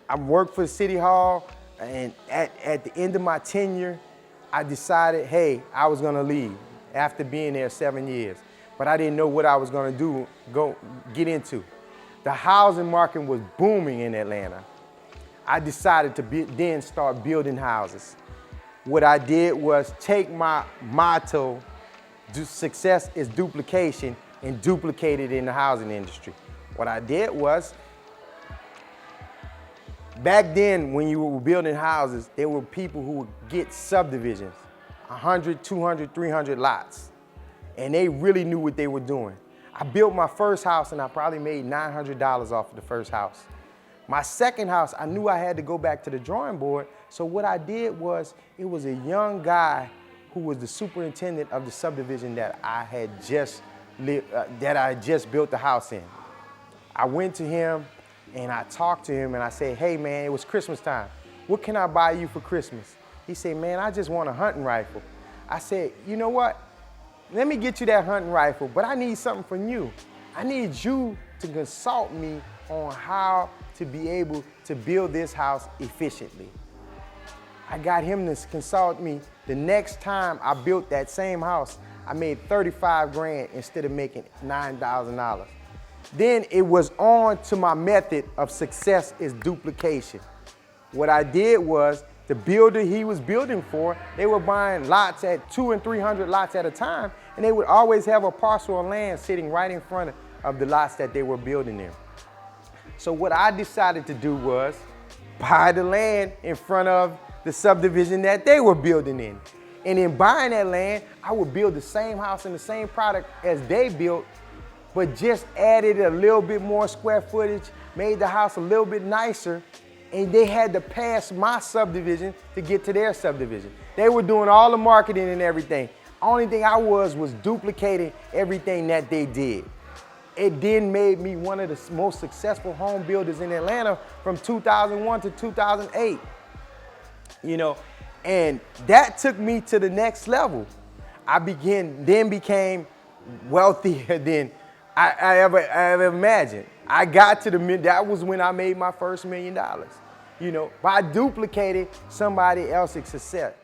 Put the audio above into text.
I worked for City Hall, and at the end of my tenure, I decided, hey, I was gonna leave after being there 7 years. But I didn't know what I was gonna get into. The housing market was booming in Atlanta. I decided to then start building houses. What I did was take my motto, success is duplication, and duplicate it in the housing industry. What I did was, back then when you were building houses, there were people who would get subdivisions, 100, 200, 300 lots, and they really knew what they were doing. I built my first house and I probably made $900 off of the first house. My second house, I knew I had to go back to the drawing board, so what I did was, it was a young guy who was the superintendent of the subdivision that I had just built the house in. I went to him and I talked to him and I said, hey man, it was Christmas time. What can I buy you for Christmas? He said, man, I just want a hunting rifle. I said, you know what? Let me get you that hunting rifle, but I need something from you. I need you to consult me on how to be able to build this house efficiently. I got him to consult me. The next time I built that same house, I made 35 grand instead of making $9,000. Then it was on to my method of success is duplication. What I did was, the builder he was building for, they were buying lots at 200 and 300 lots at a time, and they would always have a parcel of land sitting right in front of the lots that they were building in. So what I decided to do was buy the land in front of the subdivision that they were building in. And in buying that land, I would build the same house and the same product as they built, but just added a little bit more square footage, made the house a little bit nicer, and they had to pass my subdivision to get to their subdivision. They were doing all the marketing and everything. Only thing I was duplicating everything that they did. It then made me one of the most successful home builders in Atlanta from 2001 to 2008. You know, and that took me to the next level. I became wealthier than I ever imagined. I got to that was when I made my first $1 million, you know, by duplicating somebody else's success.